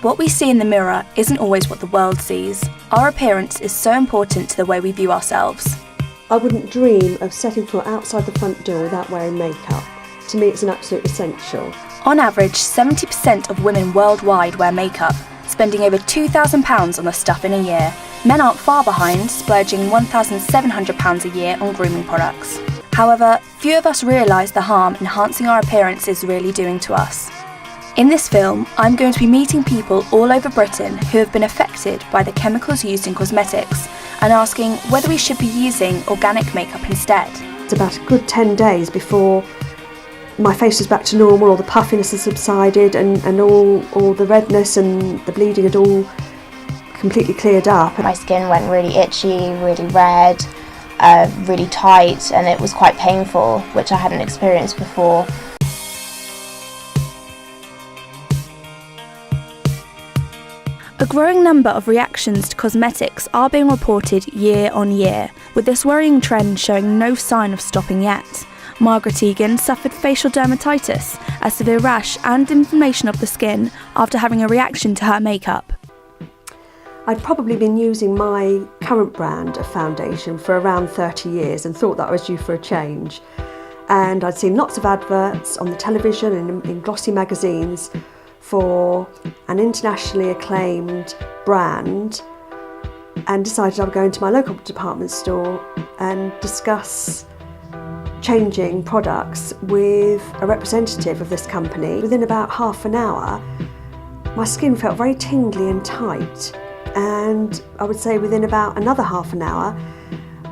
What we see in the mirror isn't always what the world sees. Our appearance is so important to the way we view ourselves. I wouldn't dream of setting foot outside the front door without wearing makeup. To me, it's an absolute essential. On average, 70% of women worldwide wear makeup, spending over £2,000 on the stuff in a year. Men aren't far behind, splurging £1,700 a year on grooming products. However, few of us realise the harm enhancing our appearance is really doing to us. In this film, I'm going to be meeting people all over Britain who have been affected by the chemicals used in cosmetics and asking whether we should be using organic makeup instead. It's about a good 10 days before my face was back to normal, all the puffiness had subsided and all the redness and the bleeding had all completely cleared up. My skin went really itchy, really red, really tight, and it was quite painful, which I hadn't experienced before. A growing number of reactions to cosmetics are being reported year on year, with this worrying trend showing no sign of stopping yet. Margaret Egan suffered facial dermatitis, a severe rash and inflammation of the skin after having a reaction to her makeup. I'd probably been using my current brand of foundation for around 30 years and thought that I was due for a change. And I'd seen lots of adverts on the television and in glossy magazines for an internationally acclaimed brand, and decided I would go into my local department store and discuss changing products with a representative of this company. Within about half an hour, my skin felt very tingly and tight, and I would say within about another half an hour,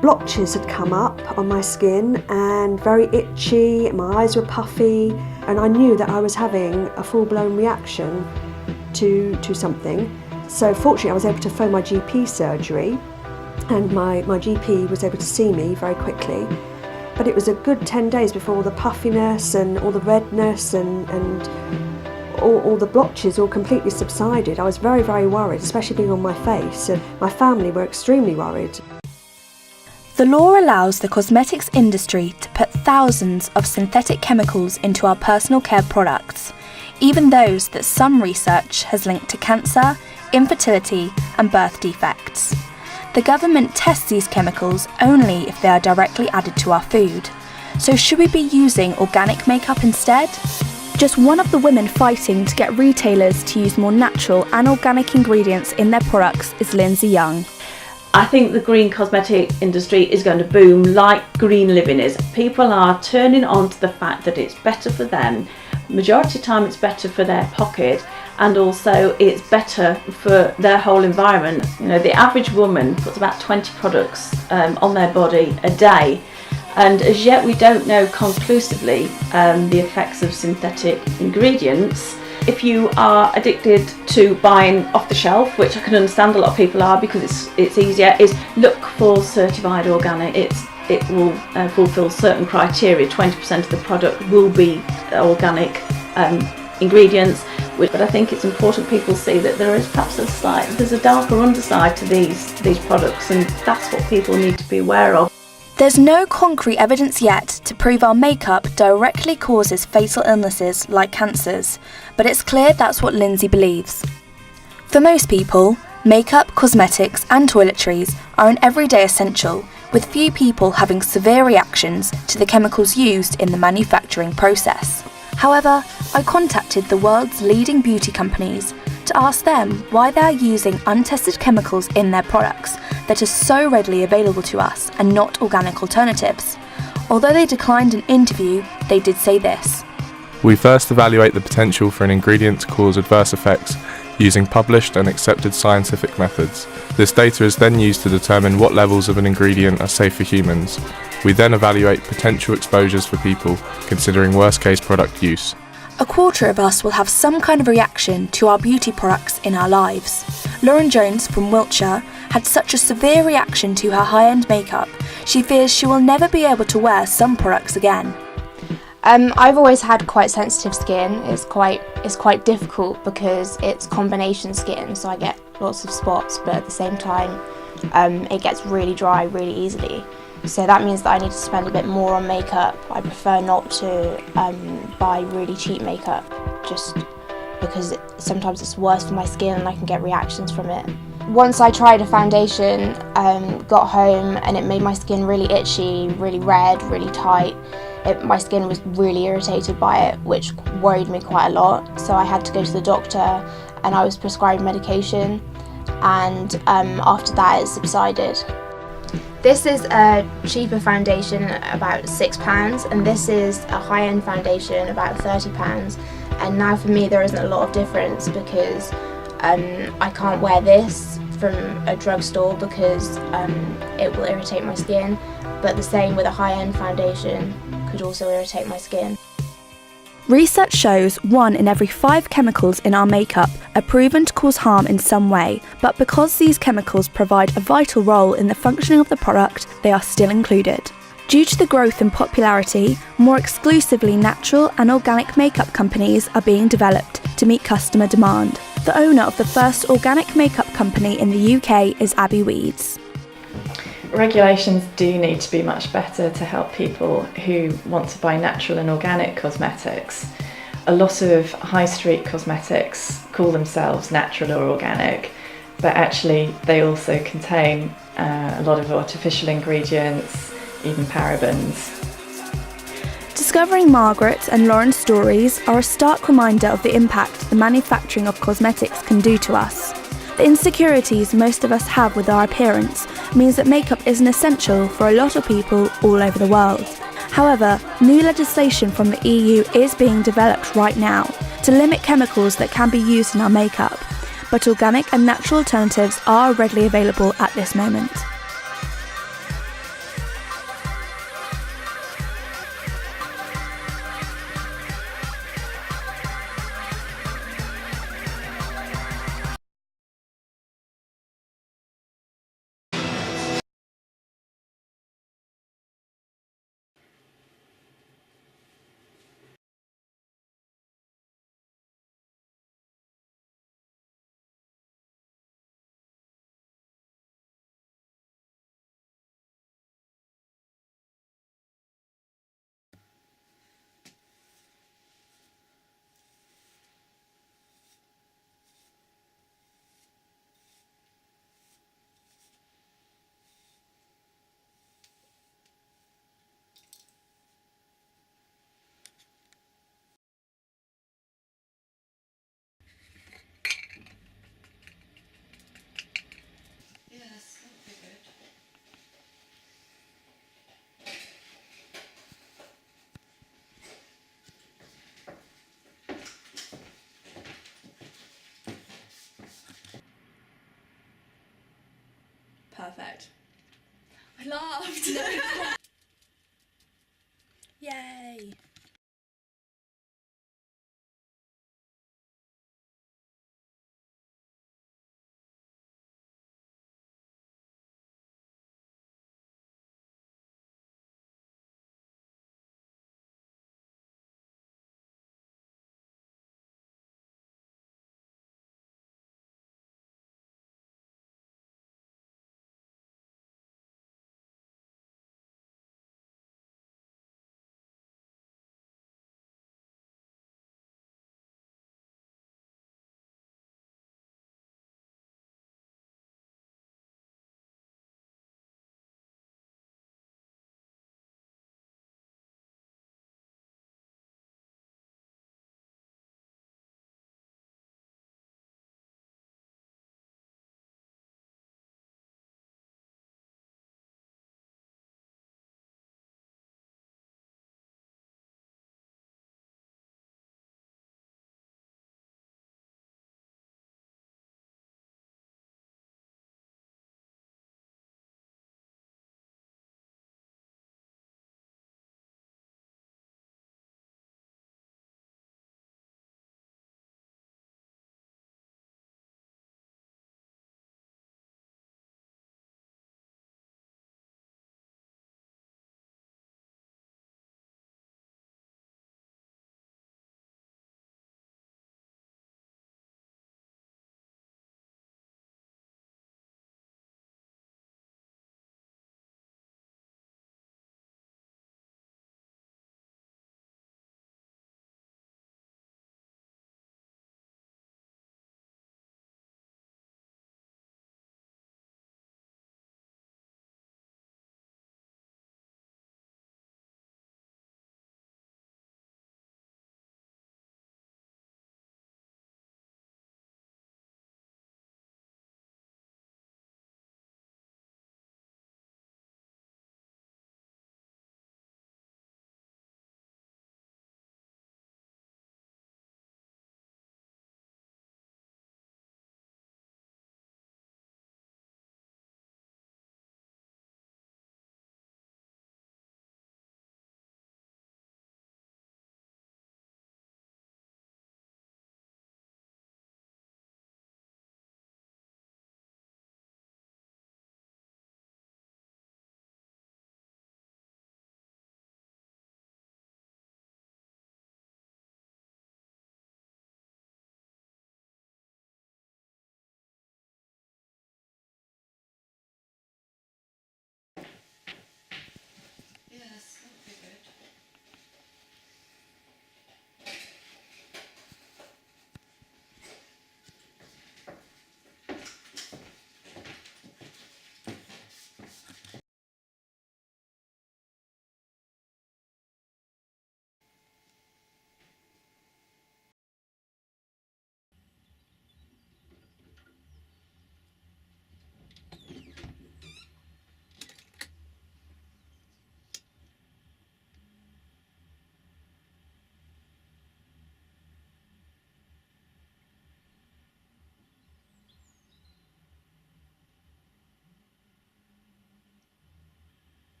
blotches had come up on my skin and very itchy, my eyes were puffy, and I knew that I was having a full-blown reaction to something. So fortunately I was able to phone my GP surgery, and my GP was able to see me very quickly. But it was a good 10 days before all the puffiness and all the redness and all the blotches all completely subsided. I was very, very worried, especially being on my face, and my family were extremely worried. The law allows the cosmetics industry to put thousands of synthetic chemicals into our personal care products, even those that some research has linked to cancer, infertility and birth defects. The government tests these chemicals only if they are directly added to our food. So should we be using organic makeup instead? Just one of the women fighting to get retailers to use more natural and organic ingredients in their products is Lindsay Young. I think the green cosmetic industry is going to boom like green living is. People are turning on to the fact that it's better for them. Majority of the time it's better for their pocket, and also it's better for their whole environment. You know, the average woman puts about 20 products on their body a day, and as yet we don't know conclusively the effects of synthetic ingredients. If you are addicted to buying off the shelf, which I can understand a lot of people are because it's easier, is look for certified organic. It will fulfil certain criteria. 20% of the product will be organic ingredients, but I think it's important people see that there is perhaps there's a darker underside to these products, and that's what people need to be aware of. There's no concrete evidence yet to prove our makeup directly causes fatal illnesses like cancers, but it's clear that's what Lindsay believes. For most people, makeup, cosmetics and toiletries are an everyday essential, with few people having severe reactions to the chemicals used in the manufacturing process. However, I contacted the world's leading beauty companies to ask them why they are using untested chemicals in their products that are so readily available to us and not organic alternatives. Although they declined an interview, they did say this. We first evaluate the potential for an ingredient to cause adverse effects using published and accepted scientific methods. This data is then used to determine what levels of an ingredient are safe for humans. We then evaluate potential exposures for people, considering worst-case product use. A quarter of us will have some kind of reaction to our beauty products in our lives. Lauren Jones from Wiltshire had such a severe reaction to her high-end makeup, she fears she will never be able to wear some products again. I've always had quite sensitive skin. It's quite difficult because it's combination skin, so I get lots of spots, but at the same time it gets really dry really easily. So that means that I need to spend a bit more on makeup. I prefer not to buy really cheap makeup, just because sometimes it's worse for my skin and I can get reactions from it. Once I tried a foundation, got home, and it made my skin really itchy, really red, really tight. My skin was really irritated by it, which worried me quite a lot. So I had to go to the doctor and I was prescribed medication, and after that it subsided. This is a cheaper foundation, about £6, and this is a high-end foundation, about £30. And now for me there isn't a lot of difference because I can't wear this from a drugstore because it will irritate my skin, but the same with a high-end foundation could also irritate my skin. Research shows 1 in every 5 chemicals in our makeup are proven to cause harm in some way, but because these chemicals provide a vital role in the functioning of the product, they are still included. Due to the growth and popularity, more exclusively natural and organic makeup companies are being developed to meet customer demand. The owner of the first organic makeup company in the UK is Abby Weeds. Regulations do need to be much better to help people who want to buy natural and organic cosmetics. A lot of high street cosmetics call themselves natural or organic, but actually they also contain a lot of artificial ingredients, even parabens. Discovering Margaret and Lauren's stories are a stark reminder of the impact the manufacturing of cosmetics can do to us. The insecurities most of us have with our appearance means that makeup is an essential for a lot of people all over the world. However, new legislation from the EU is being developed right now to limit chemicals that can be used in our makeup, but organic and natural alternatives are readily available at this moment. Perfect. I laughed.